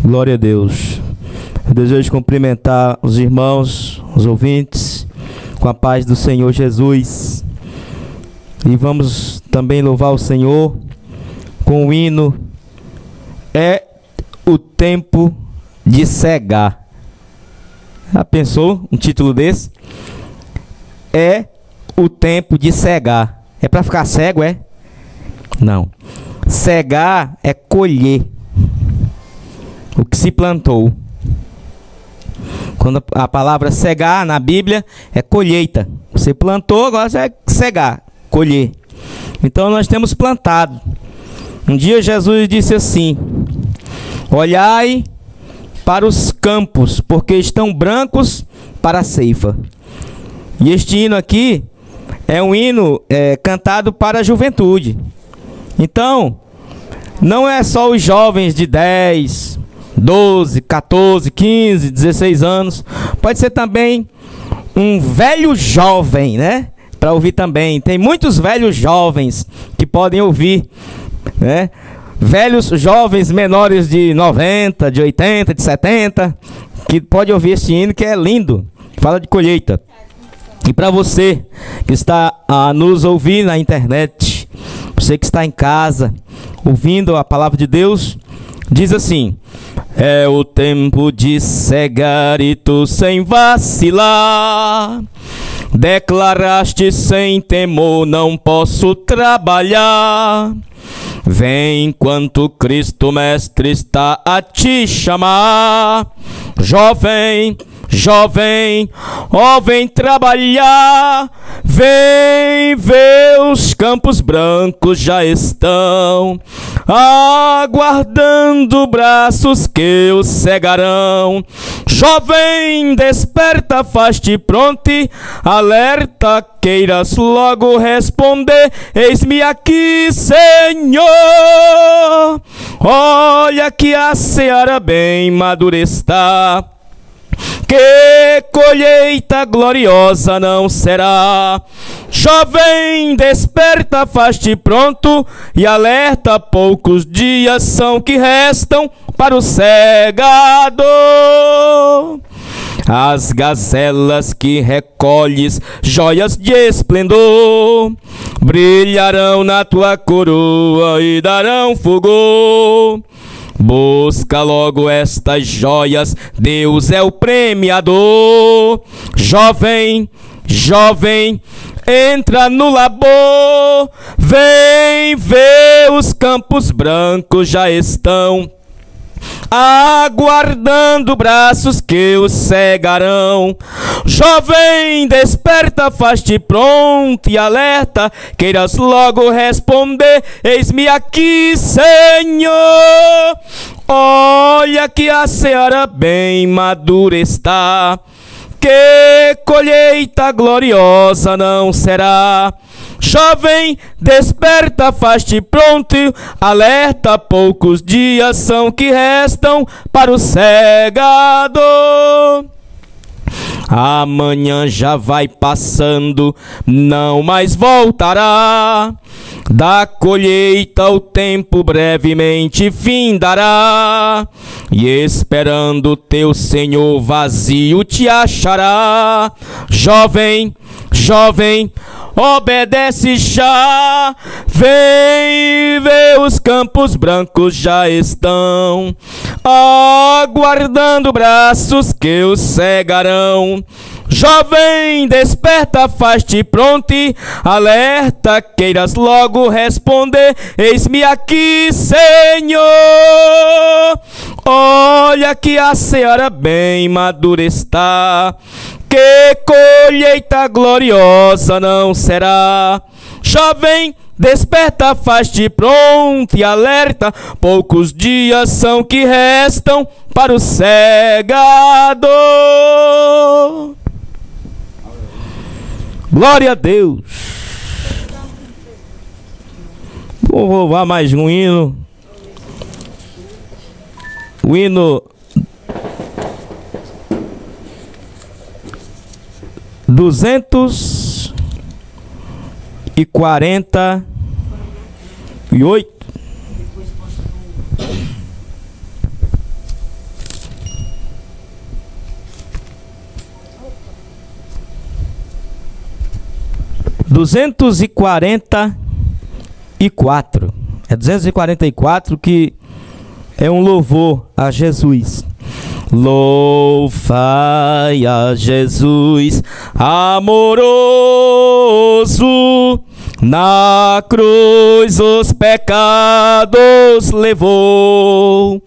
Glória a Deus. Eu desejo cumprimentar os irmãos, os ouvintes, com a paz do Senhor Jesus. E vamos também louvar o Senhor com o hino É o Tempo de Cegar. Já pensou um título desse? É o tempo de cegar. É para ficar cego, é? Não. Cegar é colher o que se plantou. Quando a palavra cegar na Bíblia é colheita. Você plantou, agora você vai cegar, colher. Então nós temos plantado. Um dia Jesus disse assim: olhai para os campos, porque estão brancos para a ceifa. E este hino aqui é um hino cantado para a juventude. Então, não é só os jovens de 10, 12, 14, 15, 16 anos. Pode ser também um velho jovem, né? Para ouvir também. Tem muitos velhos jovens que podem ouvir, né? Velhos jovens menores de 90, de 80, de 70, que pode ouvir esse hino que é lindo. Fala de colheita. E para você que está a nos ouvir na internet, você que está em casa ouvindo a palavra de Deus, diz assim: é o tempo de cegar e tu sem vacilar declaraste sem temor, não posso trabalhar. Vem enquanto Cristo Mestre está a te chamar. Jovem, jovem, ó, vem trabalhar. Vem ver, os campos brancos já estão aguardando braços que os cegarão. Jovem, desperta, faz-te pronto, alerta, queiras logo responder: eis-me aqui, Senhor. Olha que a seara bem madura está, que colheita gloriosa não será. Jovem, desperta, faz-te pronto e alerta, poucos dias são que restam para o cegador. As gazelas que recolhes, joias de esplendor, brilharão na tua coroa e darão fulgor. Busca logo estas joias, Deus é o premiador. Jovem, jovem, entra no labor. Vem ver, os campos brancos já estão aguardando braços que os cegarão. Jovem, desperta, faz-te pronto e alerta, queiras logo responder: eis-me aqui, Senhor. Olha que a seara bem madura está, que colheita gloriosa não será. Jovem, desperta, faz-te pronto, alerta, poucos dias são que restam para o cegador. Amanhã já vai passando, não mais voltará. Da colheita o tempo brevemente findará, e esperando teu Senhor vazio te achará. Jovem, jovem, obedece já. Vem ver, os campos brancos já estão aguardando braços que os cegarão. Jovem, desperta, faz-te pronto, alerta, queiras logo responder: eis-me aqui, Senhor. Olha que a seara bem madura está, que colheita gloriosa não será. Jovem, desperta, faz-te pronto e alerta, poucos dias são que restam para o cegador. Glória a Deus. Vou louvar mais um hino. O hino 248. 244. É 244 que é um louvor a Jesus. Louvai a Jesus amoroso, na cruz os pecados levou,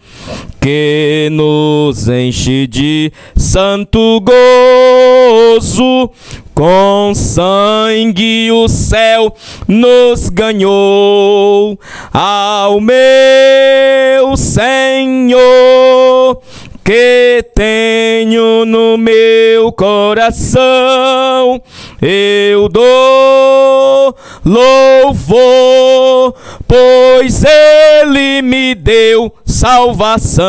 que nos enche de santo gozo, com sangue o céu nos ganhou. Ao meu Senhor, que tenho no meu coração, eu dou louvor, pois Ele me deu salvação.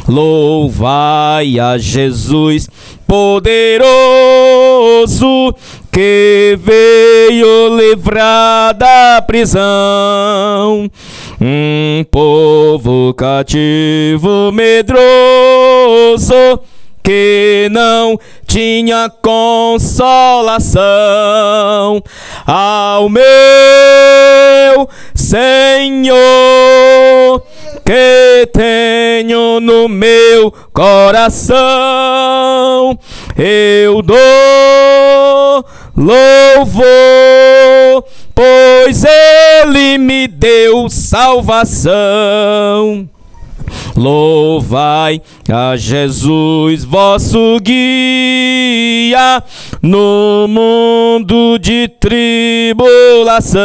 Louvai a Jesus poderoso, que veio livrar da prisão um povo cativo medroso, que não tinha consolação. Ao meu Senhor, que tenho no meu coração, eu dou louvor, pois Ele me deu salvação. Louvai a Jesus, vosso guia, no mundo de tribulação.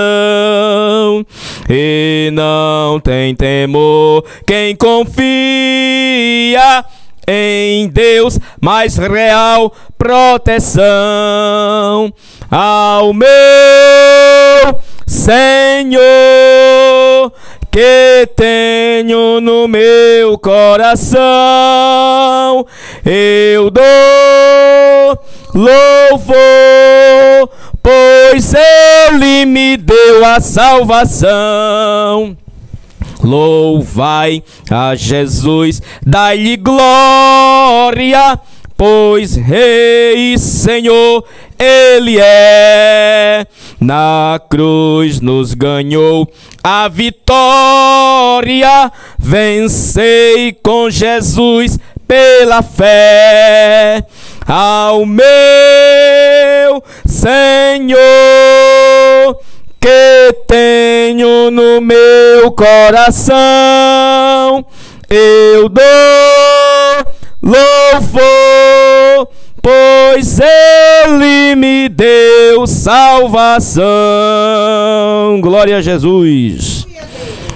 E não tem temor quem confia em Deus, mais real proteção. Ao meu Senhor, que tenho no meu coração, eu dou louvor, pois Ele me deu a salvação. Louvai a Jesus, dai-lhe glória, pois Rei e Senhor Ele é. Na cruz nos ganhou a vitória, vencei com Jesus pela fé. Ao meu Senhor, que tenho no meu coração, eu dou louvor, pois Ele me deu salvação. Glória a Jesus.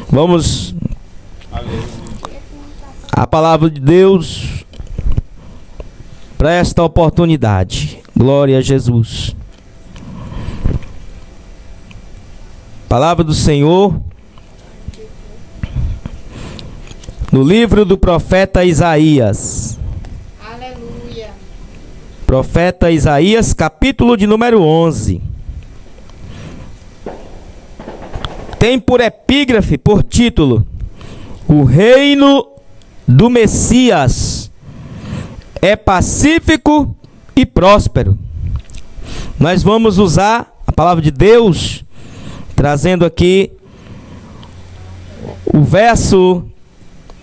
Vamos a palavra de Deus para esta oportunidade. Glória a Jesus. Palavra do Senhor no livro do profeta Isaías. Aleluia. Profeta Isaías, capítulo de número 11. Tem por epígrafe, por título, o reino do Messias é pacífico e próspero. Nós vamos usar a palavra de Deus, trazendo aqui o verso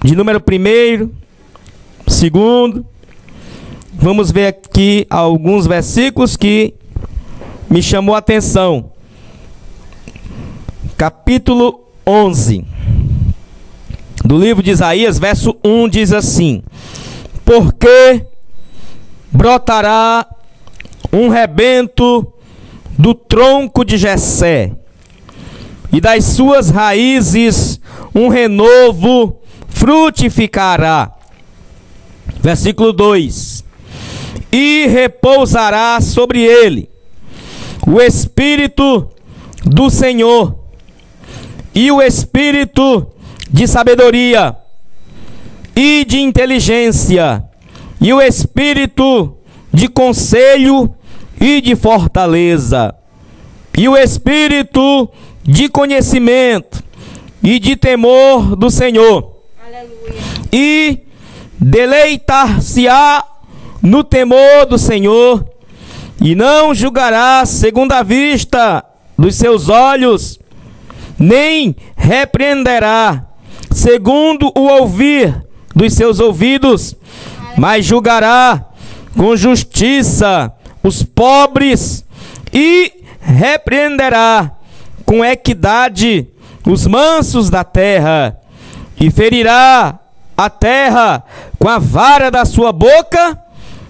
de número 1º, 2º. Vamos ver aqui alguns versículos que me chamou a atenção. Capítulo 11 do livro de Isaías, verso 1 diz assim: porque brotará um rebento do tronco de Jessé, e das suas raízes um renovo frutificará. Versículo 2: e repousará sobre ele o Espírito do Senhor, e o Espírito de sabedoria e de inteligência, e o Espírito de conselho e de fortaleza, e o Espírito de conhecimento e de temor do Senhor. Aleluia. E deleitar-se-á no temor do Senhor, e não julgará segundo a vista dos seus olhos, nem repreenderá segundo o ouvir dos seus ouvidos, mas julgará com justiça os pobres e repreenderá com equidade os mansos da terra, e ferirá a terra com a vara da sua boca,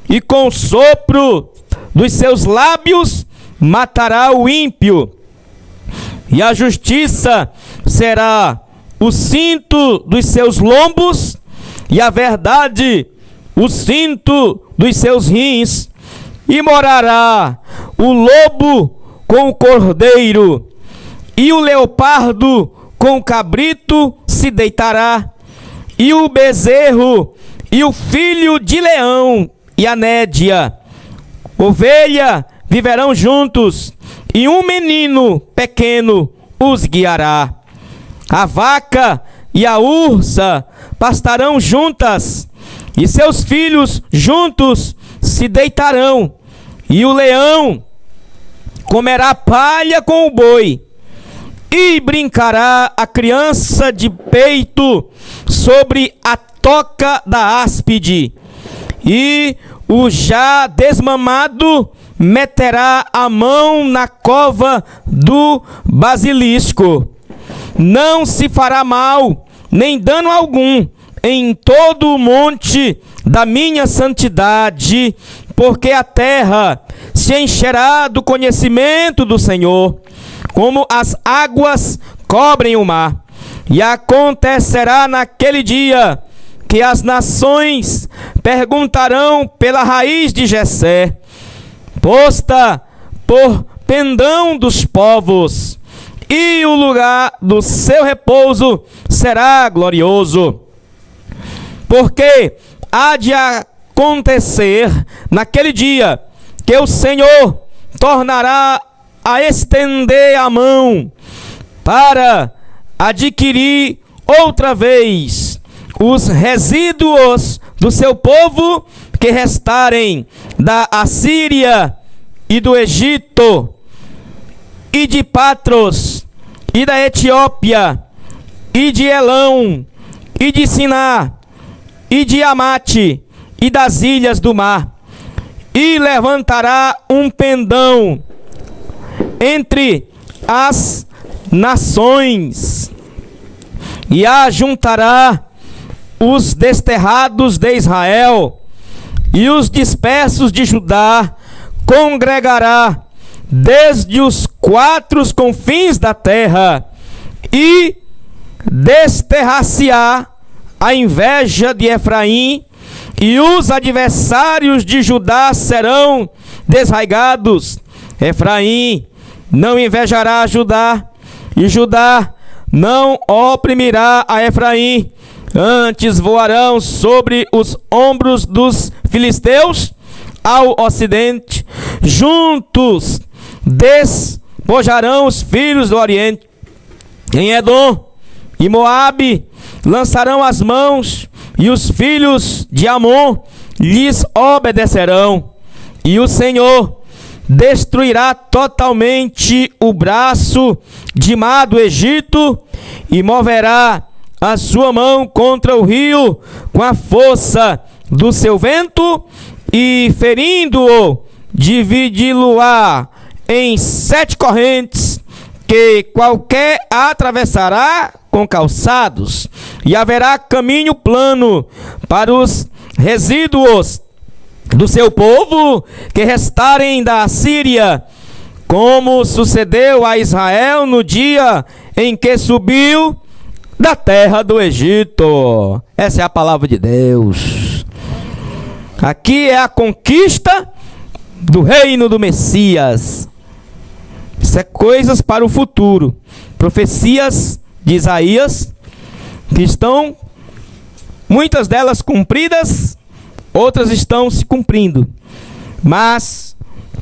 e com o sopro dos seus lábios matará o ímpio. E a justiça será o cinto dos seus lombos, e a verdade o cinto dos seus rins. E morará o lobo com o cordeiro, e o leopardo com o cabrito se deitará, e o bezerro e o filho de leão e a nédia, ovelha, viverão juntos, e um menino pequeno os guiará. A vaca e a ursa pastarão juntas, e seus filhos juntos se deitarão, e o leão comerá palha com o boi, e brincará a criança de peito sobre a toca da áspide, e o já desmamado meterá a mão na cova do basilisco. Não se fará mal, nem dano algum, em todo o monte da minha santidade, porque a terra se encherá do conhecimento do Senhor, como as águas cobrem o mar. E acontecerá naquele dia que as nações perguntarão pela raiz de Jessé, posta por pendão dos povos, e o lugar do seu repouso será glorioso. Porque há de acontecer naquele dia que o Senhor tornará a estender a mão para adquirir outra vez os resíduos do seu povo que restarem da Assíria e do Egito, e de Patros, e da Etiópia, e de Elão, e de Siná, e de Amate, e das ilhas do mar, e levantará um pendão entre as nações, e ajuntará os desterrados de Israel, e os dispersos de Judá congregará desde os quatro confins da terra, e desterrar-se-á a inveja de Efraim, e os adversários de Judá serão desraigados. Efraim não invejará Judá, e Judá não oprimirá a Efraim. Antes voarão sobre os ombros dos filisteus ao ocidente, juntos despojarão os filhos do oriente. Em Edom e Moabe lançarão as mãos, e os filhos de Amon lhes obedecerão. E o Senhor destruirá totalmente o braço de mar do Egito, e moverá a sua mão contra o rio com a força do seu vento, e ferindo-o, dividi-lo-á em 7 correntes, que qualquer atravessará com calçados, e haverá caminho plano para os resíduos do seu povo que restarem da Assíria, como sucedeu a Israel no dia em que subiu da terra do Egito. Essa é a palavra de Deus. Aqui é a conquista do reino do Messias. Isso é coisas para o futuro. Profecias de Isaías, que estão, muitas delas cumpridas, outras estão se cumprindo. Mas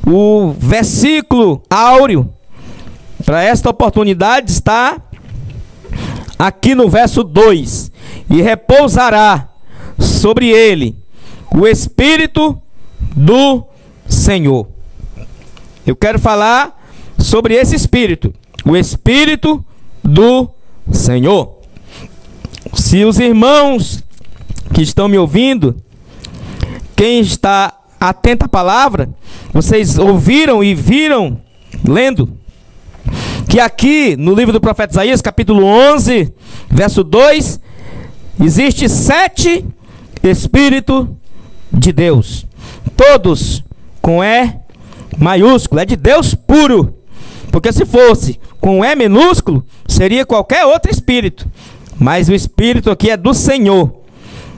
o versículo áureo para esta oportunidade está aqui no verso 2. E repousará sobre ele o Espírito do Senhor. Eu quero falar sobre esse Espírito, o Espírito do Senhor. Se os irmãos que estão me ouvindo, quem está atento à palavra, vocês ouviram e viram, lendo, que aqui no livro do profeta Isaías, capítulo 11, verso 2, existe 7 Espíritos de Deus, todos com E maiúsculo, é de Deus puro, porque se fosse com E minúsculo, seria qualquer outro Espírito, mas o Espírito aqui é do Senhor,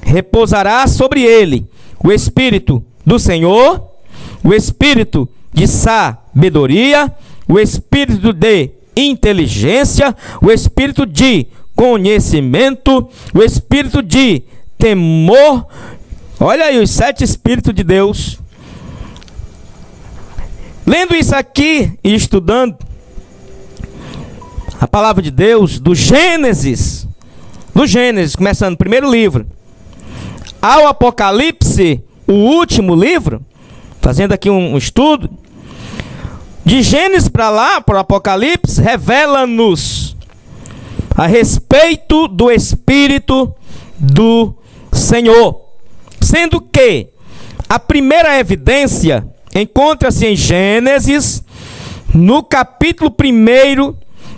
repousará sobre ele o Espírito do Senhor, o Espírito de sabedoria, o Espírito de inteligência, o Espírito de conhecimento, o Espírito de temor. Olha aí os 7 Espíritos de Deus. Lendo isso aqui e estudando a palavra de Deus do Gênesis, começando o primeiro livro, ao Apocalipse, o último livro, fazendo aqui um estudo, de Gênesis para lá, para o Apocalipse, revela-nos a respeito do Espírito do Senhor. Sendo que a primeira evidência encontra-se em Gênesis, no capítulo 1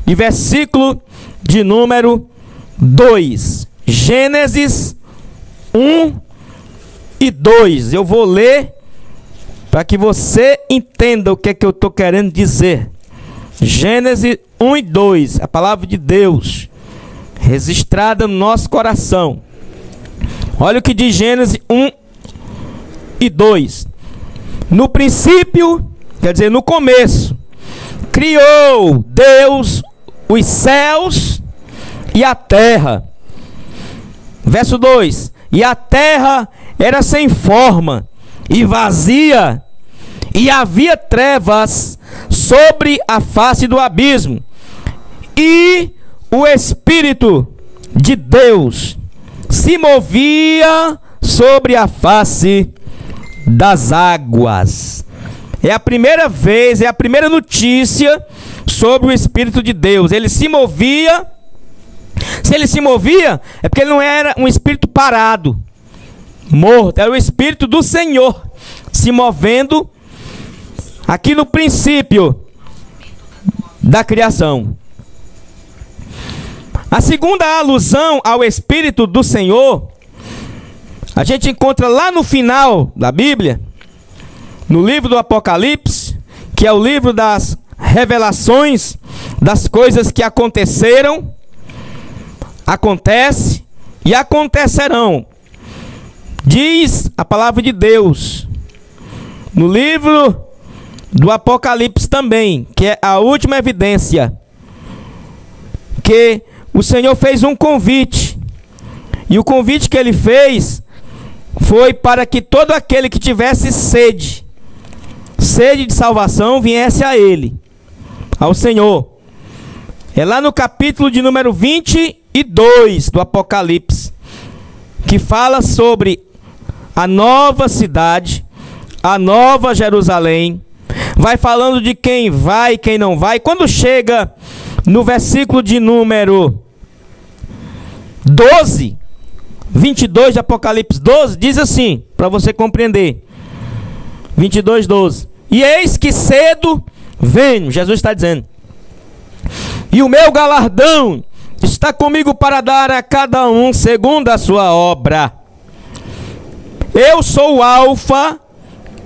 e versículo de número 2. Gênesis 1 e 2. Eu vou ler para que você entenda o que é que eu estou querendo dizer. Gênesis 1 e 2, a palavra de Deus, registrada no nosso coração. Olha o que diz Gênesis 1 e 2. No princípio, quer dizer, no começo, criou Deus os céus e a terra. Verso 2. E a terra era sem forma e vazia, e havia trevas sobre a face do abismo, e o Espírito de Deus se movia sobre a face das águas. É a primeira vez, é a primeira notícia sobre o Espírito de Deus. Ele se movia. Se ele se movia, é porque ele não era um espírito parado, morto. Era o Espírito do Senhor se movendo aqui no princípio da criação. A segunda alusão ao Espírito do Senhor, a gente encontra lá no final da Bíblia, no livro do Apocalipse, que é o livro das revelações das coisas que aconteceram, acontece e acontecerão. Diz a palavra de Deus no livro do Apocalipse também, que é a última evidência, que o Senhor fez um convite, e o convite que ele fez foi para que todo aquele que tivesse sede de salvação, viesse a ele, ao Senhor. É lá no capítulo de número 22 do Apocalipse, que fala sobre a nova cidade, a nova Jerusalém. Vai falando de quem vai e quem não vai. Quando chega no versículo de número 12, 22 de Apocalipse 12, diz assim, para você compreender. 22, 12. E eis que cedo venho, Jesus está dizendo, e o meu galardão está comigo para dar a cada um segundo a sua obra. Eu sou o Alfa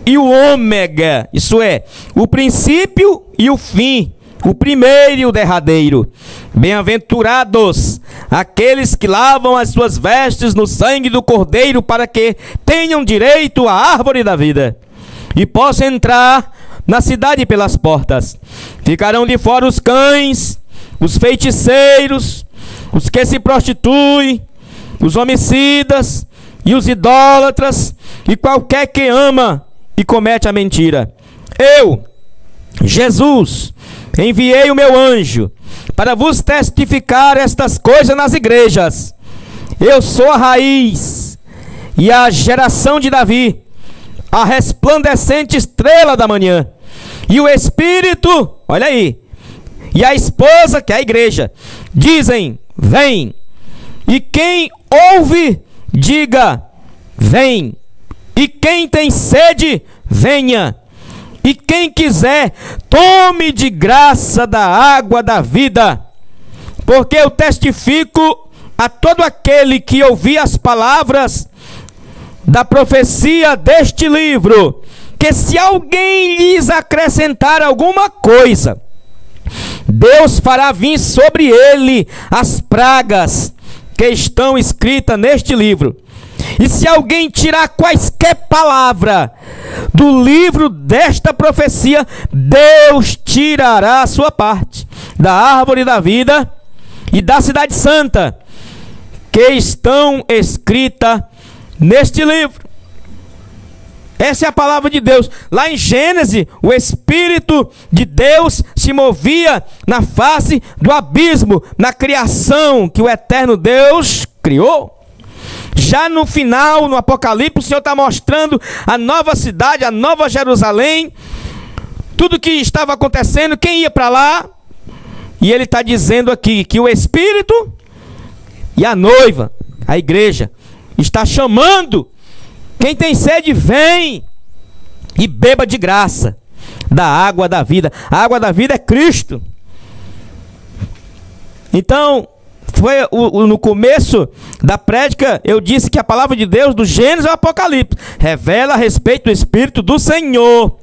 e o Ômega, isso é, o princípio e o fim, o primeiro e o derradeiro. Bem-aventurados aqueles que lavam as suas vestes no sangue do Cordeiro, para que tenham direito à árvore da vida e possam entrar na cidade pelas portas. Ficarão de fora os cães, os feiticeiros, os que se prostituem, os homicidas e os idólatras, e qualquer que ama e comete a mentira. Eu, Jesus, enviei o meu anjo para vos testificar estas coisas nas igrejas. Eu sou a raiz e a geração de Davi, a resplandecente estrela da manhã. e o Espírito, olha aí, e a esposa, que é a igreja, dizem: vem. E quem ouve, diga: vem. E quem tem sede, venha. E quem quiser, tome de graça da água da vida. Porque eu testifico a todo aquele que ouvir as palavras da profecia deste livro, que se alguém lhes acrescentar alguma coisa, Deus fará vir sobre ele as pragas que estão escritas neste livro. E se alguém tirar quaisquer palavra do livro desta profecia, Deus tirará a sua parte da árvore da vida e da cidade santa, que estão escritas neste livro. Essa é a palavra de Deus. Lá em Gênesis, o Espírito de Deus se movia na face do abismo, na criação que o eterno Deus criou. Já no final, no Apocalipse, o Senhor está mostrando a nova cidade, a nova Jerusalém, tudo que estava acontecendo, quem ia para lá. E ele está dizendo aqui que o Espírito e a noiva, a igreja, está chamando: quem tem sede, vem e beba de graça da água da vida. A água da vida é Cristo. Então, foi no começo da prédica, eu disse que a palavra de Deus, do Gênesis ao Apocalipse, revela a respeito do Espírito do Senhor.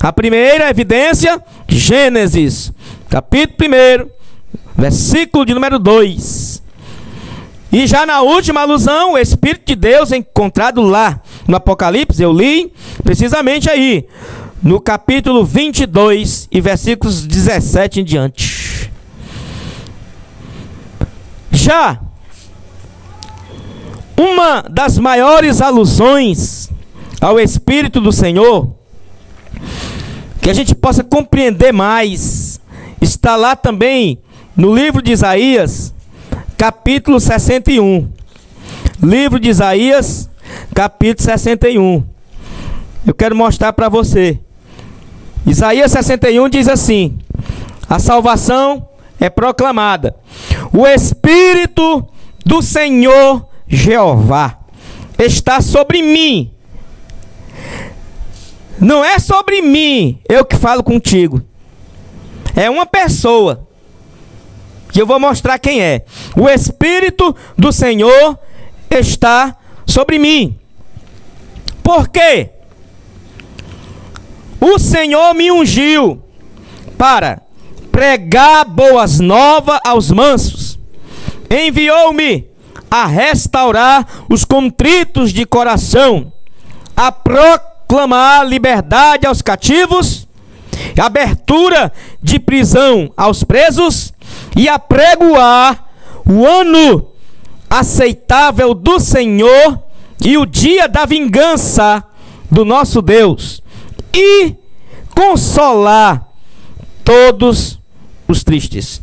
A primeira evidência, Gênesis, capítulo 1, versículo de número 2. E já na última alusão, o Espírito de Deus é encontrado lá no Apocalipse, eu li precisamente aí, no capítulo 22 e versículos 17 em diante. Já uma das maiores alusões ao Espírito do Senhor, que a gente possa compreender mais, está lá também no livro de Isaías, capítulo 61. Livro de Isaías, capítulo 61. Eu quero mostrar para você. Isaías 61 diz assim: a salvação é proclamada. O Espírito do Senhor Jeová está sobre mim. Não é sobre mim, eu que falo contigo. É uma pessoa que eu vou mostrar quem é. O Espírito do Senhor está sobre mim. Por quê? O Senhor me ungiu para pregar boas novas aos mansos. Enviou-me a restaurar os contritos de coração, a proclamar liberdade aos cativos, abertura de prisão aos presos, e a pregoar o ano aceitável do Senhor e o dia da vingança do nosso Deus, e consolar todos os tristes.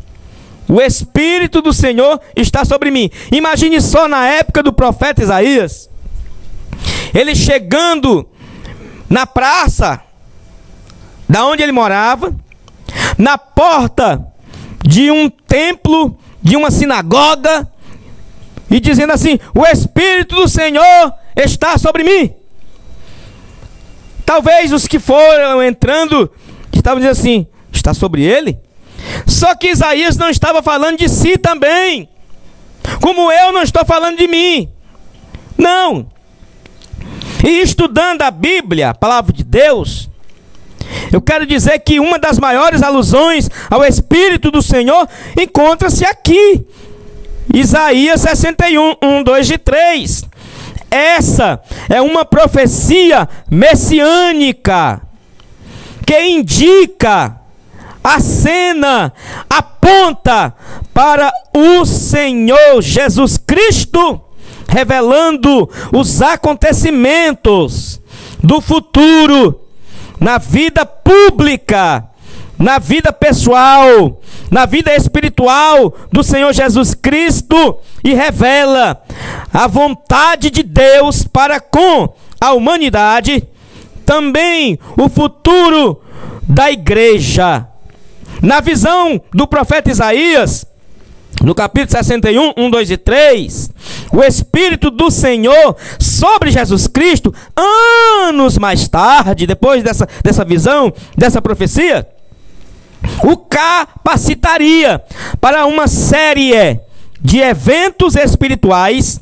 O Espírito do Senhor está sobre mim. Imagine só na época do profeta Isaías, ele chegando na praça da onde ele morava, na porta de um templo, de uma sinagoga, e dizendo assim: o Espírito do Senhor está sobre mim. Talvez os que foram entrando estavam dizendo assim: está sobre ele? Só que Isaías não estava falando de si também, como eu não estou falando de mim. Não. E estudando a Bíblia, a palavra de Deus, eu quero dizer que uma das maiores alusões ao Espírito do Senhor encontra-se aqui. Isaías 61, 1, 2 e 3. Essa é uma profecia messiânica que indica, acena, aponta para o Senhor Jesus Cristo, revelando os acontecimentos do futuro na vida pública, na vida pessoal, na vida espiritual do Senhor Jesus Cristo, e revela a vontade de Deus para com a humanidade, também o futuro da igreja. Na visão do profeta Isaías, no capítulo 61, 1, 2 e 3, o Espírito do Senhor sobre Jesus Cristo, anos mais tarde, depois dessa visão, dessa profecia, o capacitaria para uma série de eventos espirituais,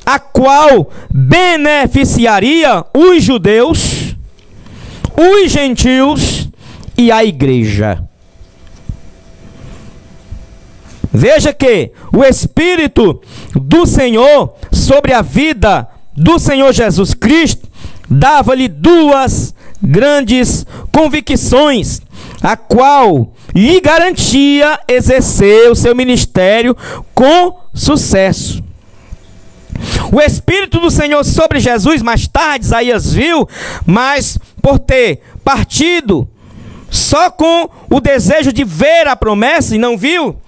a qual beneficiaria os judeus, os gentios e a igreja. Veja que o Espírito do Senhor sobre a vida do Senhor Jesus Cristo dava-lhe duas grandes convicções, a qual lhe garantia exercer o seu ministério com sucesso. O Espírito do Senhor sobre Jesus, mais tarde, Isaías viu, mas por ter partido só com o desejo de ver a promessa e não viu,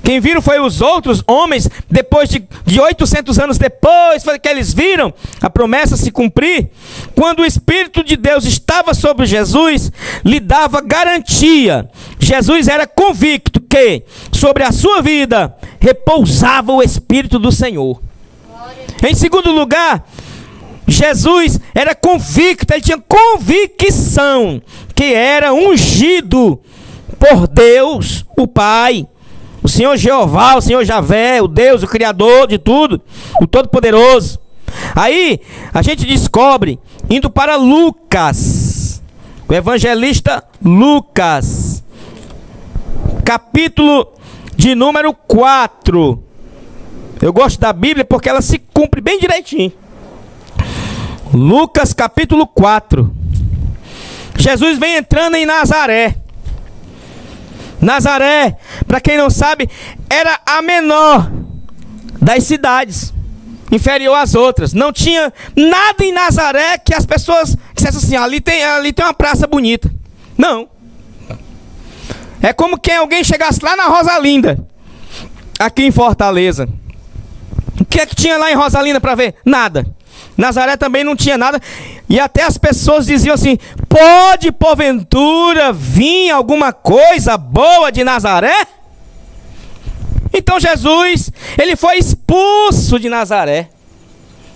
quem viram foi os outros homens, depois de 800 anos depois, foi que eles viram a promessa se cumprir. Quando o Espírito de Deus estava sobre Jesus, lhe dava garantia. Jesus era convicto que sobre a sua vida repousava o Espírito do Senhor. Em segundo lugar, Jesus era convicto, ele tinha convicção que era ungido por Deus, o Pai. O Senhor Jeová, o Senhor Javé, o Deus, o Criador de tudo, o Todo-Poderoso. Aí, a gente descobre, indo para Lucas, o evangelista Lucas, capítulo de número 4. Eu gosto da Bíblia porque ela se cumpre bem direitinho. Lucas, capítulo 4. Jesus vem entrando em Nazaré. Nazaré, para quem não sabe, era a menor das cidades, inferior às outras. Não tinha nada em Nazaré que as pessoas dissessem assim, ali tem uma praça bonita. Não. É como que alguém chegasse lá na Rosalinda, aqui em Fortaleza. O que é que tinha lá em Rosalinda para ver? Nada. Nazaré também não tinha nada. E até as pessoas diziam assim, pode porventura vir alguma coisa boa de Nazaré? Então Jesus, ele foi expulso de Nazaré.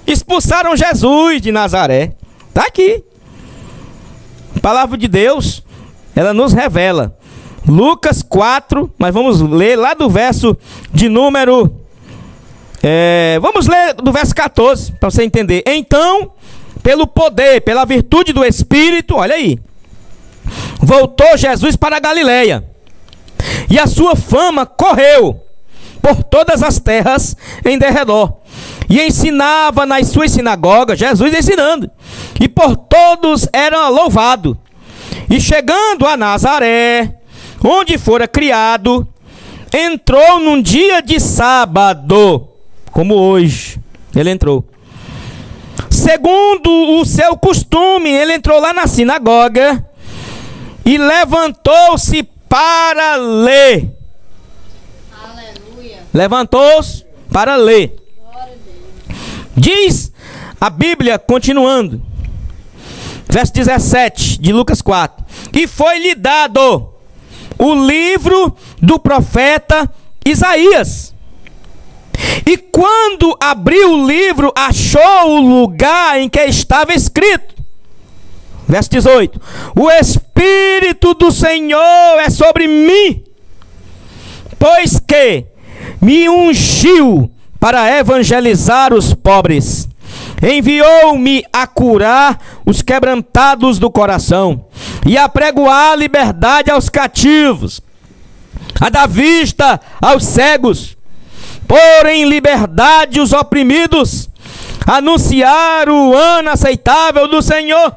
Expulsaram Jesus de Nazaré. Está aqui. A palavra de Deus, ela nos revela. Lucas 4, mas vamos ler lá do verso de número... vamos ler do verso 14, para você entender. Então, pelo poder, pela virtude do Espírito, olha aí, voltou Jesus para a Galileia, e a sua fama correu por todas as terras em derredor, e ensinava nas suas sinagogas, Jesus ensinando, e por todos era louvado. E chegando a Nazaré, onde fora criado, entrou num dia de sábado, como hoje, ele entrou. Segundo o seu costume, ele entrou lá na sinagoga e levantou-se para ler. Aleluia. Levantou-se para ler. Glória a Deus. Diz a Bíblia, continuando, verso 17 de Lucas 4. E foi-lhe dado o livro do profeta Isaías. E quando abriu o livro, achou o lugar em que estava escrito. Verso 18. O Espírito do Senhor é sobre mim, pois que me ungiu para evangelizar os pobres. Enviou-me a curar os quebrantados do coração e a pregoar liberdade aos cativos, a dar vista aos cegos, pôr em liberdade os oprimidos, anunciar o ano aceitável do Senhor.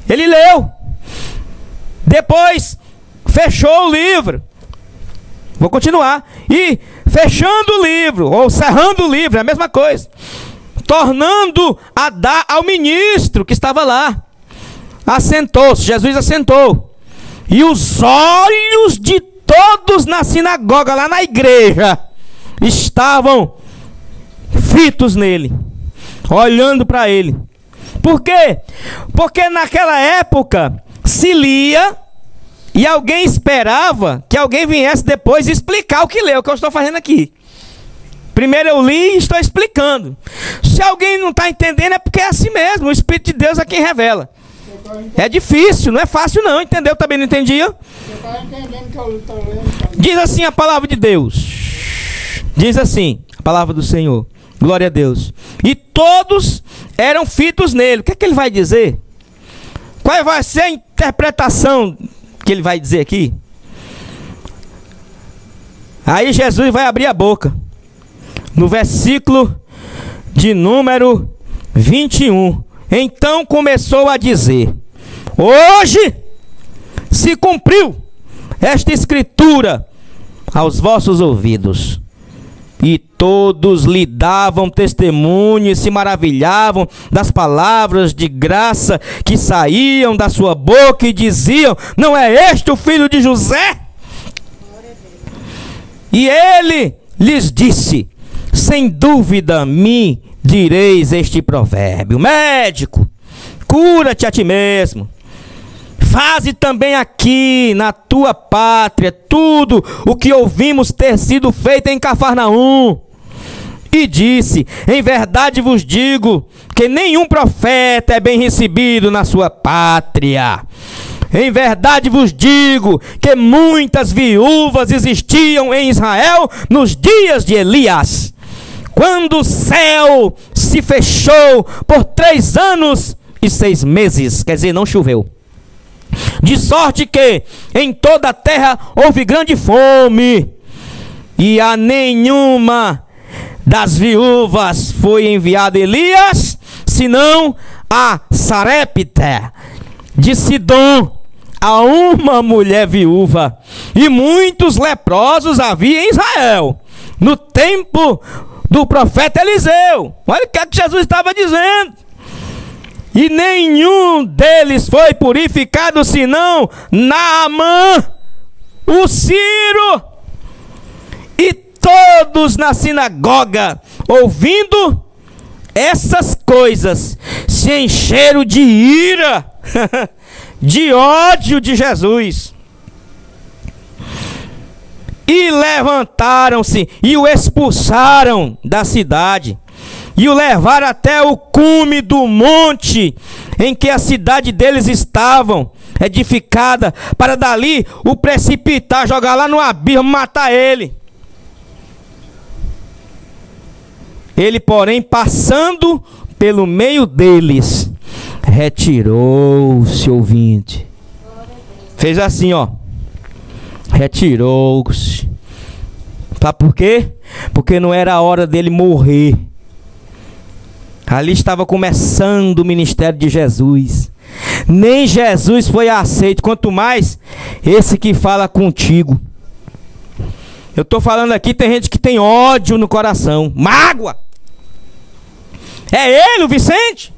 Ele leu, depois fechou o livro. Vou continuar. E fechando o livro, ou cerrando o livro, é a mesma coisa, tornando a dar ao ministro que estava lá. Assentou-se, Jesus assentou, e os olhos de todos na sinagoga, lá na igreja, estavam fitos nele, olhando para ele. Por quê? Porque naquela época se lia e alguém esperava que alguém viesse depois explicar o que leu, o que eu estou fazendo aqui. Primeiro eu li e estou explicando. Se alguém não está entendendo é porque é assim mesmo, o Espírito de Deus é quem revela. É difícil, não é fácil não, entendeu? Também não entendia? Diz assim a palavra de Deus. Diz assim, a palavra do Senhor. Glória a Deus. E todos eram fitos nele. O que é que ele vai dizer? Qual vai ser a interpretação que ele vai dizer aqui? Aí Jesus vai abrir a boca. No versículo de número 21. Então começou a dizer: hoje se cumpriu esta escritura aos vossos ouvidos. E todos lhe davam testemunho e se maravilhavam das palavras de graça que saíam da sua boca e diziam: não é este o filho de José? E ele lhes disse: sem dúvida me direis este provérbio: médico, cura-te a ti mesmo. Faze também aqui na tua pátria tudo o que ouvimos ter sido feito em Cafarnaum. E disse: em verdade vos digo que nenhum profeta é bem recebido na sua pátria. Em verdade vos digo que muitas viúvas existiam em Israel nos dias de Elias, quando o céu se fechou por 3 anos e 6 meses, quer dizer, não choveu. De sorte que em toda a terra houve grande fome, e a nenhuma das viúvas foi enviado Elias, senão a Sarepta de Sidom, a uma mulher viúva. E muitos leprosos havia em Israel no tempo do profeta Eliseu. Olha o que Jesus estava dizendo. E nenhum deles foi purificado, senão Naamã, o Sírio. E todos na sinagoga, ouvindo essas coisas, se encheram de ira, de ódio de Jesus. E levantaram-se e o expulsaram da cidade. E o levaram até o cume do monte em que a cidade deles estavam edificada, para dali o precipitar, jogar lá no abismo, matar ele. Ele, porém, passando pelo meio deles, retirou-se, ouvinte. Fez assim, ó. Retirou-se. Sabe por quê? Porque não era a hora dele morrer. Ali estava começando o ministério de Jesus. Nem Jesus foi aceito, quanto mais esse que fala contigo. Eu estou falando aqui, tem gente que tem ódio no coração, mágoa. É ele, o Vicente?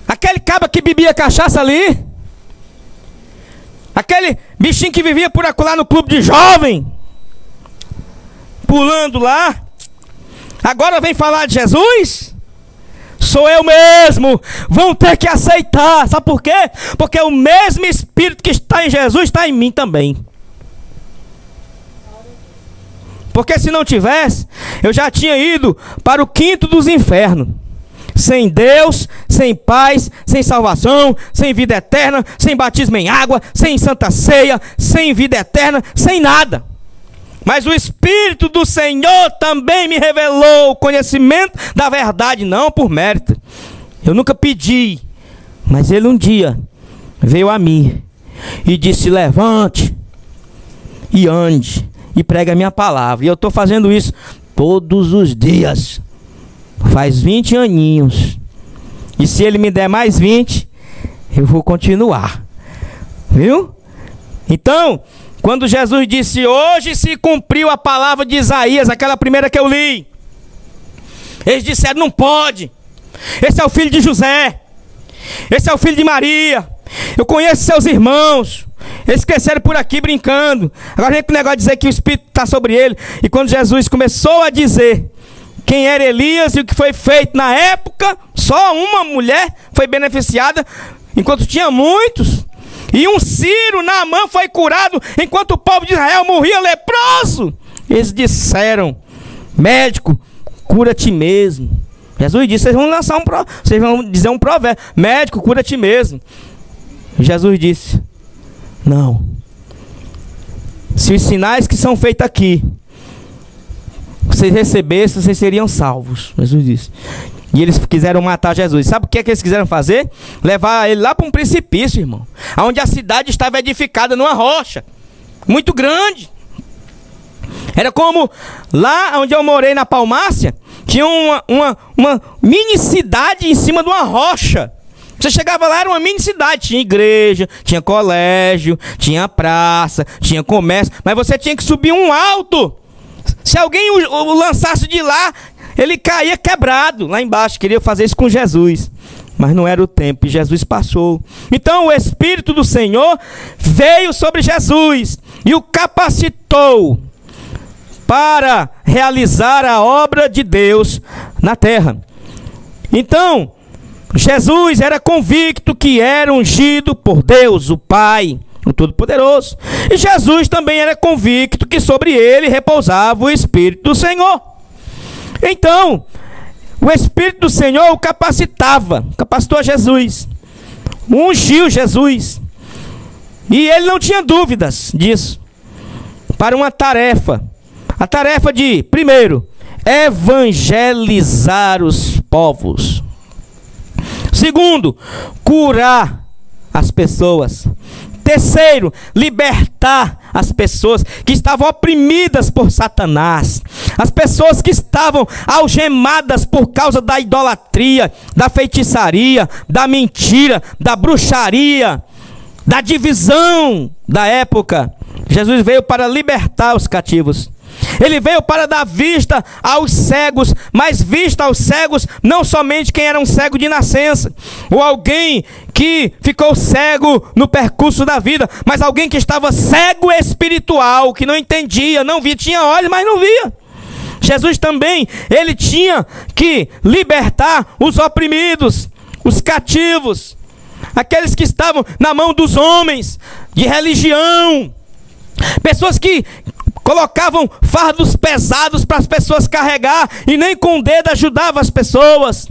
Aquele caba que bebia cachaça ali? Aquele bichinho que vivia por acolá no clube de jovem? Pulando lá? Agora vem falar de Jesus? Sou eu mesmo. Vão ter que aceitar. Sabe por quê? Porque o mesmo Espírito que está em Jesus está em mim também. Porque se não tivesse, eu já tinha ido para o quinto dos infernos. Sem Deus, sem paz, sem salvação, sem vida eterna, sem batismo em água, sem santa ceia, sem vida eterna, sem nada. Mas o Espírito do Senhor também me revelou o conhecimento da verdade, não por mérito. Eu nunca pedi, mas ele um dia veio a mim e disse: levante e ande e pregue a minha palavra. E eu estou fazendo isso todos os dias. Faz 20 aninhos. E se ele me der mais 20, eu vou continuar. Viu? Então, quando Jesus disse: hoje se cumpriu a palavra de Isaías, aquela primeira que eu li. Eles disseram: não pode. Esse é o filho de José. Esse é o filho de Maria. Eu conheço seus irmãos. Eles cresceram por aqui brincando. Agora vem com o negócio de dizer que o Espírito está sobre ele. E quando Jesus começou a dizer quem era Elias e o que foi feito na época, só uma mulher foi beneficiada enquanto tinha muitos. E um Ciro, Naamã, foi curado enquanto o povo de Israel morria leproso. Eles disseram: médico, cura a ti mesmo. Jesus disse: vocês vão dizer um provérbio: médico, cura a ti mesmo. Jesus disse: não. Se os sinais que são feitos aqui vocês recebessem, vocês seriam salvos. Jesus disse. E eles quiseram matar Jesus. Sabe o que é que eles quiseram fazer? Levar ele lá para um precipício, irmão, onde a cidade estava edificada numa rocha muito grande. Era como lá onde eu morei, na Palmácia, tinha uma mini cidade em cima de uma rocha. Você chegava lá, era uma mini cidade. Tinha igreja, tinha colégio, tinha praça, tinha comércio. Mas você tinha que subir um alto. Se alguém o lançasse de lá, ele caía quebrado lá embaixo. Queria fazer isso com Jesus, mas não era o tempo, e Jesus passou. Então o Espírito do Senhor veio sobre Jesus e o capacitou para realizar a obra de Deus na terra. Então Jesus era convicto que era ungido por Deus, o Pai, o Todo-Poderoso. E Jesus também era convicto que sobre ele repousava o Espírito do Senhor. Então, o Espírito do Senhor o capacitou Jesus, ungiu Jesus. E ele não tinha dúvidas disso, para uma tarefa. A tarefa de, primeiro, evangelizar os povos. Segundo, curar as pessoas. Terceiro, libertar as pessoas que estavam oprimidas por Satanás. As pessoas que estavam algemadas por causa da idolatria, da feitiçaria, da mentira, da bruxaria, da divisão da época. Jesus veio para libertar os cativos. Ele veio para dar vista aos cegos, mas vista aos cegos não somente quem era um cego de nascença, ou alguém que ficou cego no percurso da vida, mas alguém que estava cego espiritual, que não entendia, não via, tinha olhos, mas não via. Jesus também, ele tinha que libertar os oprimidos, os cativos, aqueles que estavam na mão dos homens de religião, pessoas que colocavam fardos pesados para as pessoas carregar e nem com o dedo ajudavam as pessoas.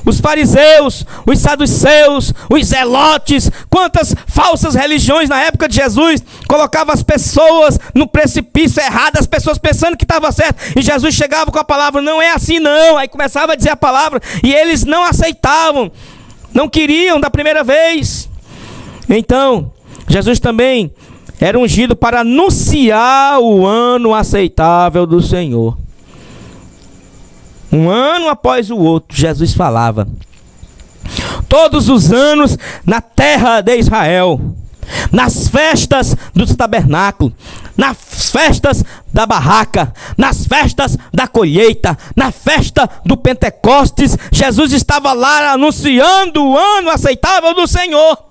Os fariseus, os saduceus, os zelotes, quantas falsas religiões na época de Jesus colocavam as pessoas no precipício errado, as pessoas pensando que estava certo, e Jesus chegava com a palavra: não é assim não. Aí começava a dizer a palavra e eles não aceitavam, não queriam da primeira vez. Então Jesus também era ungido para anunciar o ano aceitável do Senhor. Um ano após o outro, Jesus falava. Todos os anos na terra de Israel, nas festas dos tabernáculos, nas festas da barraca, nas festas da colheita, na festa do Pentecostes, Jesus estava lá anunciando o ano aceitável do Senhor.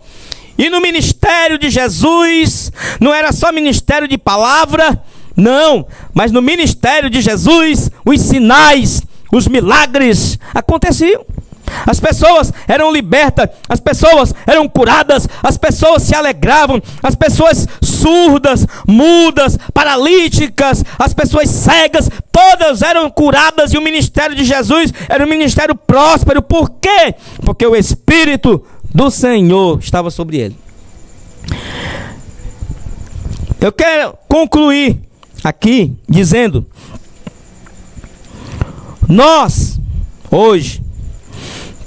E no ministério de Jesus, não era só ministério de palavra, não, mas no ministério de Jesus, os sinais, os milagres aconteciam. As pessoas eram libertas, as pessoas eram curadas, as pessoas se alegravam, as pessoas surdas, mudas, paralíticas, as pessoas cegas, todas eram curadas, e o ministério de Jesus era um ministério próspero. Por quê? Porque o Espírito do Senhor estava sobre ele. Eu quero concluir aqui dizendo: nós hoje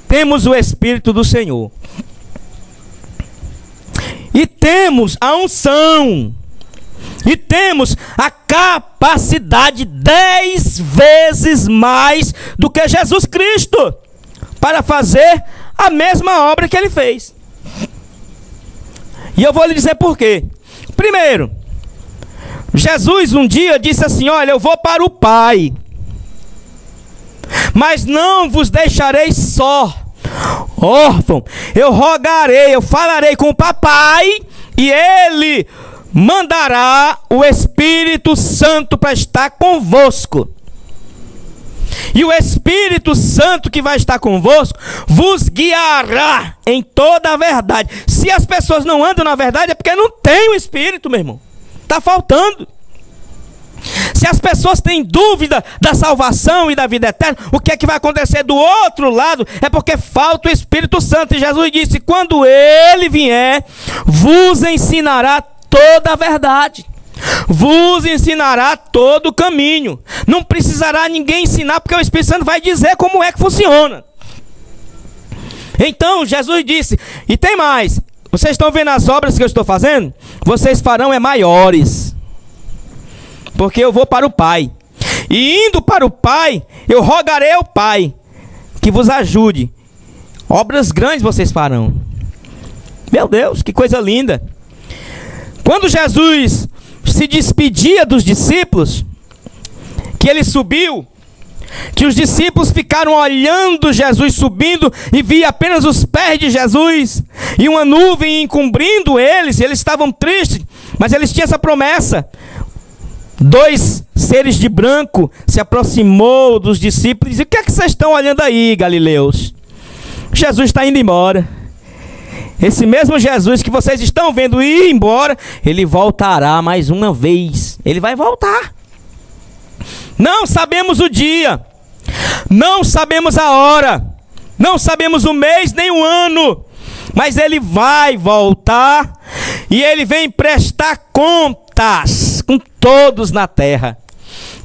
temos o Espírito do Senhor e temos a unção e temos a capacidade 10 vezes mais do que Jesus Cristo para fazer a mesma obra que ele fez. E eu vou lhe dizer por quê. Primeiro, Jesus um dia disse assim: olha, eu vou para o Pai, mas não vos deixarei só, órfão. Eu rogarei, eu falarei com o papai, e ele mandará o Espírito Santo para estar convosco. E o Espírito Santo que vai estar convosco vos guiará em toda a verdade. Se as pessoas não andam na verdade é porque não tem o Espírito, meu irmão. Está faltando. Se as pessoas têm dúvida da salvação e da vida eterna, o que é que vai acontecer do outro lado? É porque falta o Espírito Santo. E Jesus disse: quando Ele vier, vos ensinará toda a verdade. Vos ensinará todo o caminho. Não precisará ninguém ensinar, porque o Espírito Santo vai dizer como é que funciona. Então Jesus disse, e tem mais: vocês estão vendo as obras que eu estou fazendo? Vocês farão maiores, porque eu vou para o Pai. E indo para o Pai, eu rogarei ao Pai que vos ajude. Obras grandes vocês farão. Meu Deus, que coisa linda. Quando Jesus se despedia dos discípulos, que ele subiu, que os discípulos ficaram olhando Jesus subindo e via apenas os pés de Jesus e uma nuvem encobrindo eles. Eles estavam tristes, mas eles tinham essa promessa. 2 seres de branco se aproximou dos discípulos e disse: o que é que vocês estão olhando aí, galileus? Jesus está indo embora. Esse mesmo Jesus que vocês estão vendo ir embora, ele voltará mais uma vez. Ele vai voltar. Não sabemos o dia, não sabemos a hora, não sabemos o mês nem o ano, mas ele vai voltar e ele vem prestar contas com todos na terra.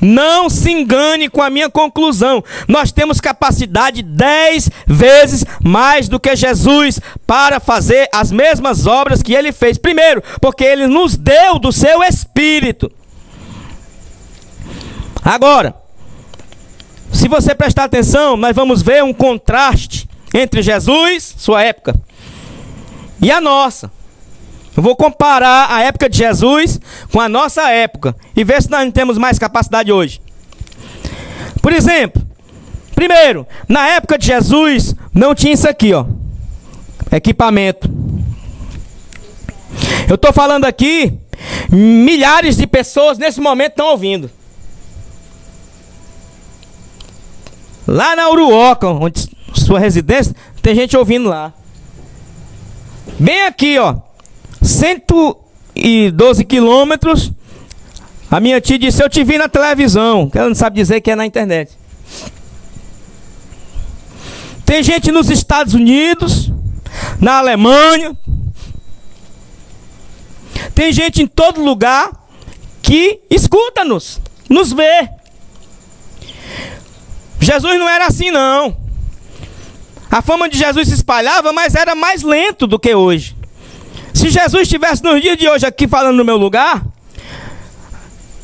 Não se engane com a minha conclusão. Nós temos capacidade 10 vezes mais do que Jesus para fazer as mesmas obras que ele fez. Primeiro, porque ele nos deu do seu Espírito. Agora, se você prestar atenção, nós vamos ver um contraste entre Jesus, sua época, e a nossa. Eu vou comparar a época de Jesus com a nossa época e ver se nós não temos mais capacidade hoje. Por exemplo, primeiro, na época de Jesus não tinha isso aqui, ó, equipamento. Eu estou falando aqui, milhares de pessoas nesse momento estão ouvindo. Lá na Uruoca, onde sua residência, tem gente ouvindo lá. Bem aqui, ó, 112 quilômetros, a minha tia disse: eu te vi na televisão, que ela não sabe dizer que é na internet. Tem gente nos Estados Unidos, na Alemanha, tem gente em todo lugar que escuta-nos, nos vê. Jesus não era assim, não. A fama de Jesus se espalhava, mas era mais lento do que hoje. Se Jesus estivesse nos dias de hoje aqui falando no meu lugar,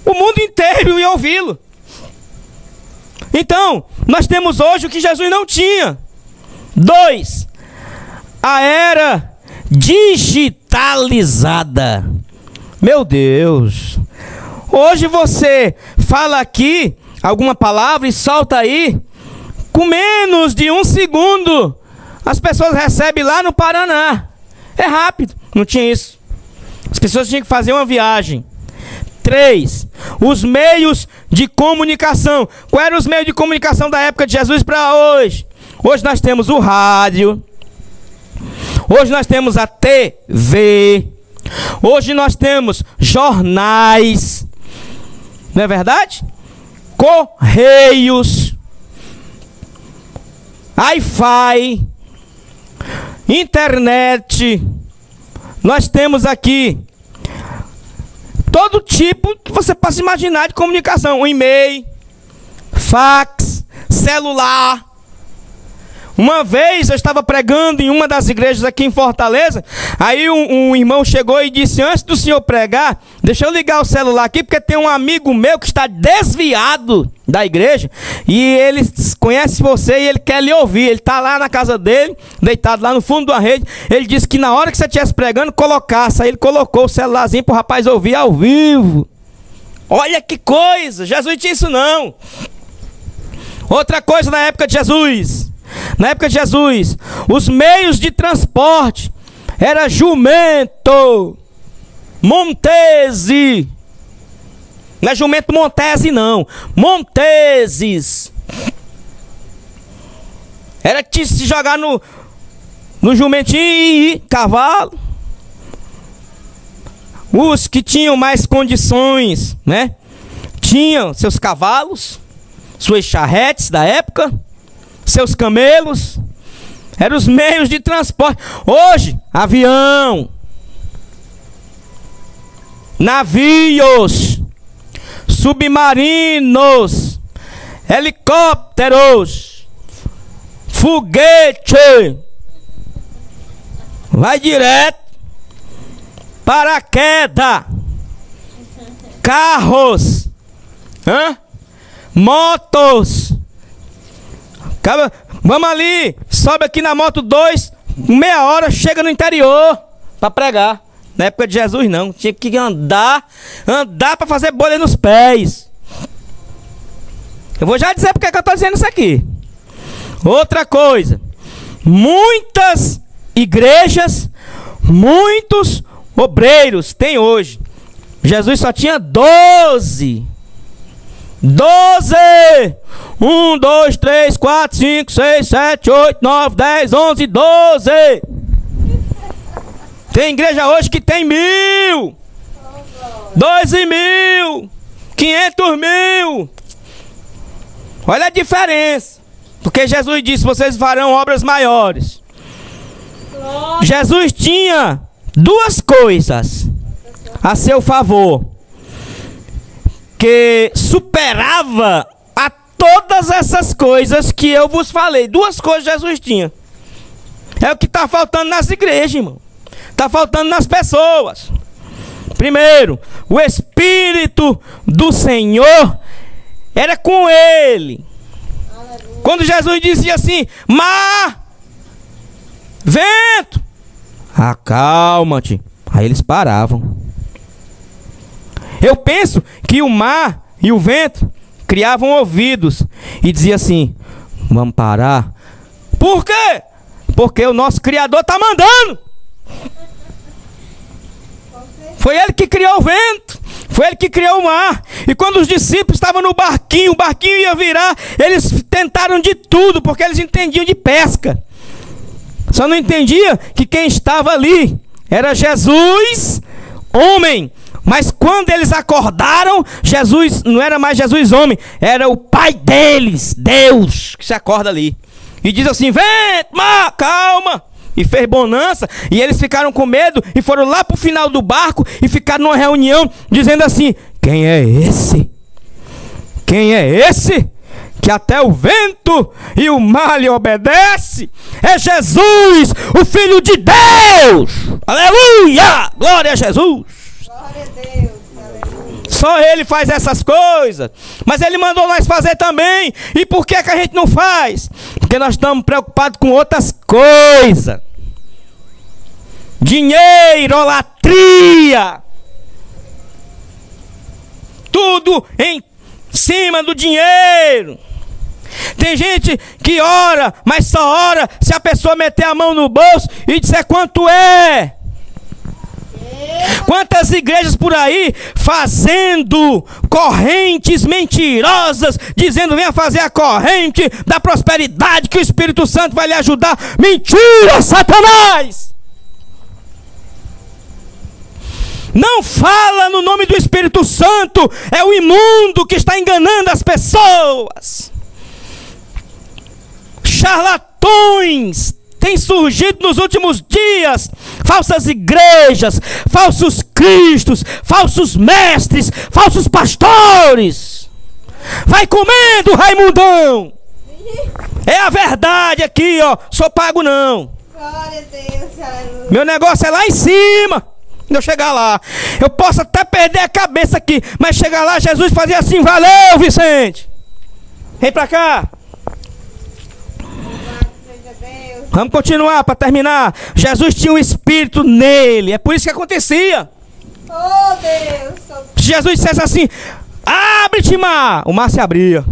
o mundo inteiro ia ouvi-lo. Então, nós temos hoje o que Jesus não tinha. 2, a era digitalizada. Meu Deus. Hoje você fala aqui alguma palavra e solta aí, com menos de 1 segundo, as pessoas recebem lá no Paraná. É rápido, não tinha isso. As pessoas tinham que fazer uma viagem. 3, os meios de comunicação. Quais eram os meios de comunicação da época de Jesus para hoje? Hoje nós temos o rádio. Hoje nós temos a TV. Hoje nós temos jornais. Não é verdade? Correios, Wi-Fi, internet. Nós temos aqui todo tipo que você possa imaginar de comunicação. Um e-mail, fax, celular. Uma vez eu estava pregando em uma das igrejas aqui em Fortaleza. Aí um irmão chegou e disse: antes do senhor pregar, deixa eu ligar o celular aqui, porque tem um amigo meu que está desviado da igreja e ele conhece você e ele quer lhe ouvir. Ele está lá na casa dele, deitado lá no fundo da rede. Ele disse que na hora que você estivesse pregando, colocasse. Aí ele colocou o celularzinho para o rapaz ouvir ao vivo. Olha que coisa! Jesus não tinha isso não. Outra coisa na época de Jesus. Na época de Jesus, os meios de transporte era jumento, montese. Não é jumento montese não, monteses. Era se jogar no jumentinho e ir, cavalo. Os que tinham mais condições, né? Tinham seus cavalos, suas charretes da época, seus camelos. Eram os meios de transporte. Hoje, avião, navios, submarinos, helicópteros, foguete, vai direto, paraquedas, carros, motos. Vamos ali, sobe aqui na moto 2, meia hora, chega no interior para pregar. Na época de Jesus não, tinha que andar para fazer bolha nos pés. Eu vou já dizer porque que eu estou dizendo isso aqui. Outra coisa, muitas igrejas, muitos obreiros tem hoje. Jesus só tinha 12. 1, 2, 3, 4, 5, 6, 7, 8, 9, 10, 11, 12. Tem igreja hoje que tem 1.000, 12.000, 500.000. Olha a diferença. Porque Jesus disse: vocês farão obras maiores. Jesus tinha duas coisas a seu favor, que superava a todas essas coisas que eu vos falei. Duas coisas Jesus tinha. É o que está faltando nas igrejas, irmão. Está faltando nas pessoas. Primeiro, o Espírito do Senhor era com ele. Aleluia. Quando Jesus dizia assim: mar, vento, acalma-te. Aí eles paravam. Eu penso que o mar e o vento criavam ouvidos e dizia assim: vamos parar. Por quê? Porque o nosso Criador está mandando. Foi ele que criou o vento, foi ele que criou o mar. E quando os discípulos estavam no barquinho, o barquinho ia virar, eles tentaram de tudo, porque eles entendiam de pesca. Só não entendia que quem estava ali era Jesus, homem. Mas quando eles acordaram, Jesus não era mais Jesus homem, era o Pai deles, Deus, que se acorda ali. E diz assim: vento, mar, calma. E fez bonança, e eles ficaram com medo e foram lá para o final do barco e ficaram numa reunião dizendo assim: quem é esse? Quem é esse? Que até o vento e o mar lhe obedece. É Jesus, o Filho de Deus. Aleluia! Glória a Jesus. Glória a Deus. Aleluia. Só ele faz essas coisas. Mas ele mandou nós fazer também. E por que a gente não faz? Porque nós estamos preocupados com outras coisas. Dinheiro, latria. Tudo em cima do dinheiro. Tem gente que ora, mas só ora se a pessoa meter a mão no bolso e disser quanto é. Quantas igrejas por aí fazendo correntes mentirosas, dizendo: venha fazer a corrente da prosperidade que o Espírito Santo vai lhe ajudar. Mentira, Satanás! Não fala no nome do Espírito Santo. É o imundo que está enganando as pessoas. Charlatões têm surgido nos últimos dias. Falsas igrejas, falsos cristos, falsos mestres, falsos pastores. Vai comendo, Raimundão. É a verdade aqui, ó. Sou pago não. Glória a Deus, aleluia. Meu negócio é lá em cima. Quando eu chegar lá, eu posso até perder a cabeça aqui, mas chegar lá, Jesus fazia assim: valeu, Vicente. Vem pra cá. Vamos continuar para terminar. Jesus tinha um Espírito nele. É por isso que acontecia. Oh Deus. Se Jesus dissesse assim: abre-te, mar, o mar se abria.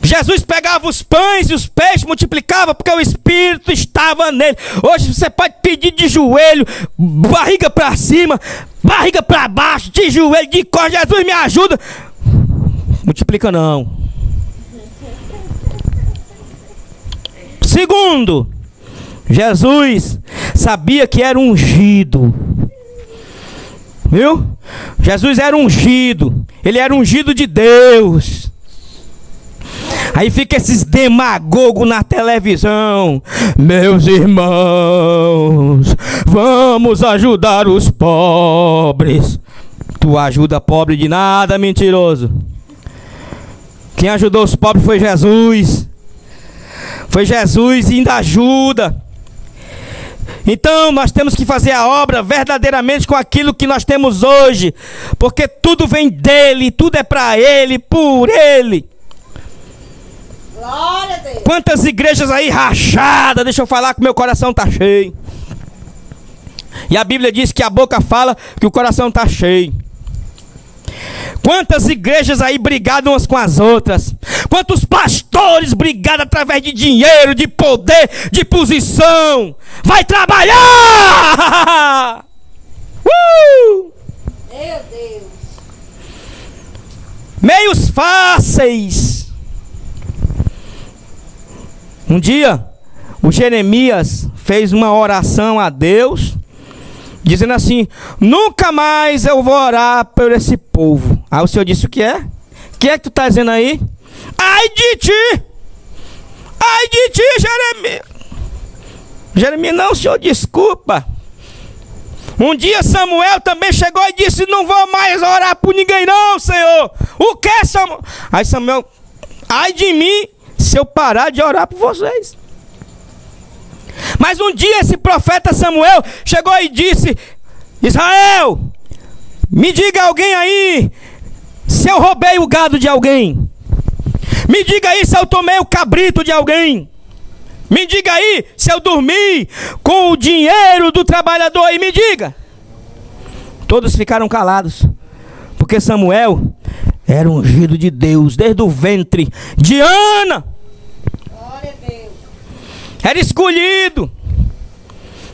Jesus pegava os pães e os peixes, multiplicava, porque o Espírito estava nele. Hoje você pode pedir de joelho, barriga para cima, barriga para baixo, de joelho, de costas: Jesus me ajuda. Multiplica não. Segundo, Jesus sabia que era ungido. Viu? Jesus era ungido. Ele era ungido de Deus. Aí fica esses demagogos na televisão. Meus irmãos, vamos ajudar os pobres. Tu ajuda pobre de nada, mentiroso. Quem ajudou os pobres foi Jesus. Foi Jesus e ainda ajuda. Então nós temos que fazer a obra verdadeiramente com aquilo que nós temos hoje, porque tudo vem dele, tudo é para ele, por ele. Glória a Deus. Quantas igrejas aí rachadas, deixa eu falar que meu coração tá cheio. E a Bíblia diz que a boca fala que o coração tá cheio. Quantas igrejas aí brigadas umas com as outras. Quantos pastores brigados através de dinheiro, de poder, de posição. Vai trabalhar! Meu Deus. Meios fáceis. Um dia, o Jeremias fez uma oração a Deus, dizendo assim: nunca mais eu vou orar por esse povo. Aí o Senhor disse: o que é? O que é que tu está dizendo aí? Ai de ti! Ai de ti, Jeremias! Jeremias, não, Senhor, desculpa. Um dia Samuel também chegou e disse: não vou mais orar por ninguém não, Senhor. O que, Samuel? Aí Samuel: ai de mim se eu parar de orar por vocês. Mas um dia esse profeta Samuel chegou e disse: Israel, me diga alguém aí se eu roubei o gado de alguém. Me diga aí se eu tomei o cabrito de alguém. Me diga aí se eu dormi com o dinheiro do trabalhador aí, me diga. Todos ficaram calados, porque Samuel era ungido de Deus desde o ventre de Ana. Glória a Deus. Era escolhido.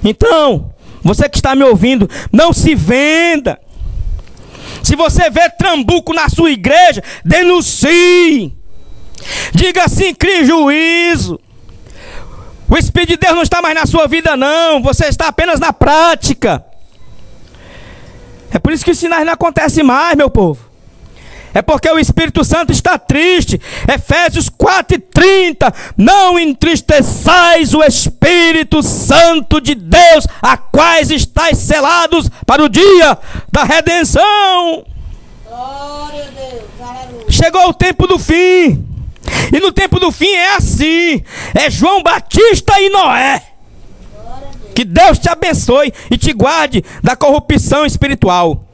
Então, você que está me ouvindo, não se venda. Se você vê trambuco na sua igreja, denuncie. Diga assim: crie juízo. O Espírito de Deus não está mais na sua vida não. Você está apenas na prática. É por isso que os sinais não acontecem mais, meu povo. É porque o Espírito Santo está triste. Efésios 4:30. Não entristeçais o Espírito Santo de Deus, a quais estáis selados para o dia da redenção. Glória a Deus. Aleluia. Chegou o tempo do fim. E no tempo do fim é assim. É João Batista e Noé. Glória a Deus. Que Deus te abençoe e te guarde da corrupção espiritual.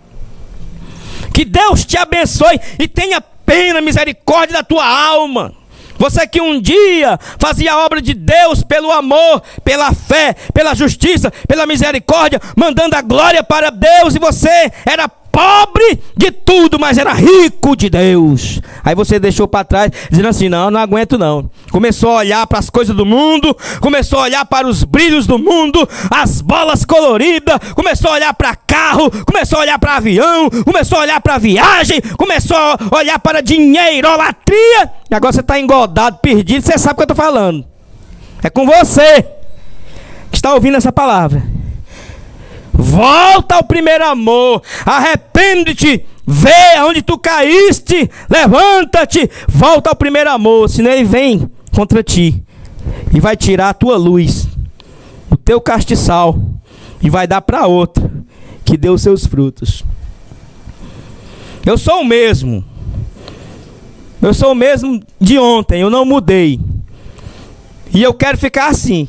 Que Deus te abençoe e tenha pena, misericórdia da tua alma. Você que um dia fazia a obra de Deus pelo amor, pela fé, pela justiça, pela misericórdia, mandando a glória para Deus, e você era pobre de tudo, mas era rico de Deus. Aí você deixou para trás, dizendo assim: não aguento não. Começou a olhar para as coisas do mundo, começou a olhar para os brilhos do mundo, as bolas coloridas, começou a olhar para carro, começou a olhar para avião, começou a olhar para viagem, começou a olhar para dinheiro, idolatria. E agora você está engodado, perdido. Você sabe o que eu estou falando. É com você que está ouvindo essa palavra. Volta ao primeiro amor, arrepende-te, vê aonde tu caíste, levanta-te, volta ao primeiro amor, senão ele vem contra ti e vai tirar a tua luz, o teu castiçal, e vai dar para outra que deu seus frutos. Eu sou o mesmo de ontem, eu não mudei, e eu quero ficar assim.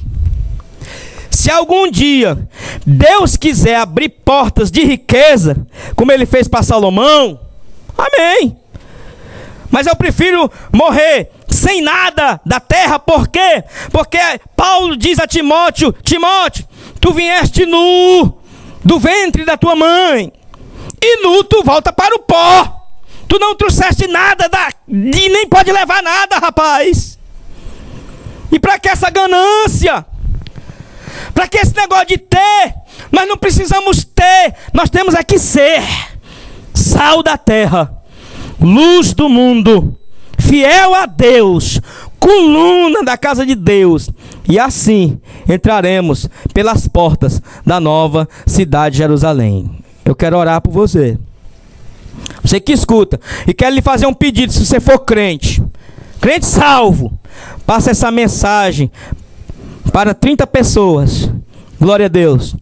Se algum dia Deus quiser abrir portas de riqueza, como ele fez para Salomão, amém. Mas eu prefiro morrer sem nada da terra. Por quê? Porque Paulo diz a Timóteo: Timóteo, tu vieste nu do ventre da tua mãe, e nu tu volta para o pó. Tu não trouxeste nada e nem pode levar nada, rapaz. E para que essa ganância? Para que esse negócio de ter? Nós não precisamos ter. Nós temos aqui ser sal da terra, luz do mundo, fiel a Deus, coluna da casa de Deus. E assim entraremos pelas portas da nova cidade de Jerusalém. Eu quero orar por você. Você que escuta e quer lhe fazer um pedido, se você for crente, crente salvo, passa essa mensagem para 30 pessoas. Glória a Deus.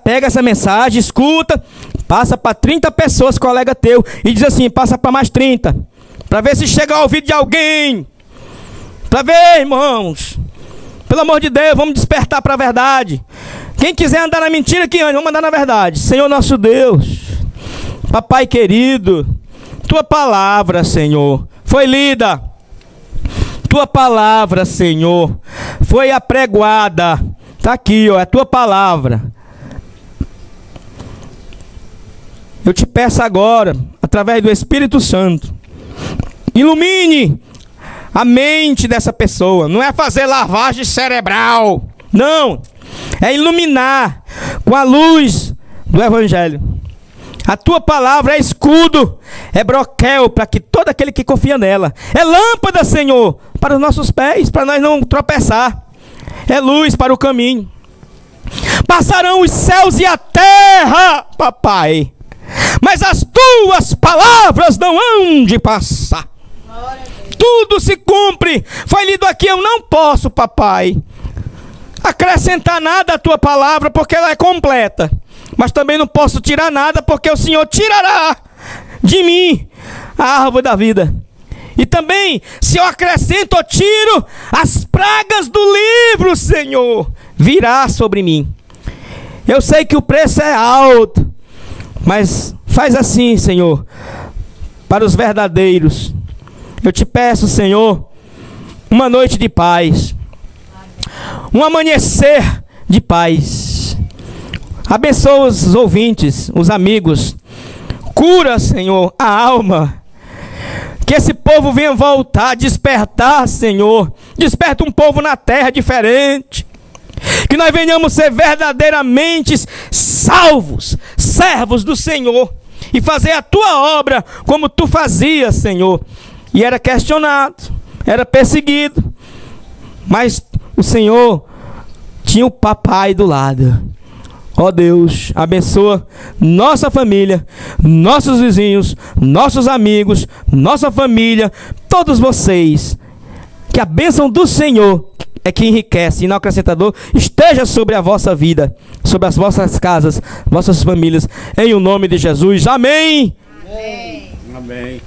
Pega essa mensagem, escuta, passa para 30 pessoas, colega teu, e diz assim, passa para mais 30, para ver se chega ao ouvido de alguém. Para ver, irmãos. Pelo amor de Deus, vamos despertar para a verdade. Quem quiser andar na mentira, que ande, vamos andar na verdade. Senhor nosso Deus, Papai querido, Tua palavra, Senhor, foi lida. Tua palavra, Senhor, foi apregoada. Está aqui, ó, é a Tua palavra. Eu te peço agora, através do Espírito Santo, ilumine a mente dessa pessoa. Não é fazer lavagem cerebral, não. É iluminar com a luz do Evangelho. A Tua palavra é escudo, é broquel para que todo aquele que confia nela. É lâmpada, Senhor, para os nossos pés, para nós não tropeçar. É luz para o caminho. Passarão os céus e a terra, papai, mas as Tuas palavras não hão de passar. Tudo se cumpre. Foi lido aqui, eu não posso, papai, acrescentar nada à Tua palavra, porque ela é completa. Mas também não posso tirar nada, porque o Senhor tirará de mim a árvore da vida. E também, se eu acrescento ou tiro, as pragas do livro, Senhor, virá sobre mim. Eu sei que o preço é alto, mas faz assim, Senhor, para os verdadeiros. Eu te peço, Senhor, uma noite de paz, um amanhecer de paz. Abençoa os ouvintes, os amigos. Cura, Senhor, a alma. Que esse povo venha voltar, despertar, Senhor. Desperta um povo na terra diferente. Que nós venhamos ser verdadeiramente salvos, servos do Senhor. E fazer a Tua obra como Tu fazias, Senhor. E era questionado, era perseguido. Mas o Senhor tinha o papai do lado. Ó Deus, abençoa nossa família, nossos vizinhos, nossos amigos, nossa família, todos vocês. Que a bênção do Senhor é que enriquece e não acrescentador esteja sobre a vossa vida, sobre as vossas casas, vossas famílias, em o nome de Jesus. Amém. Amém. Amém.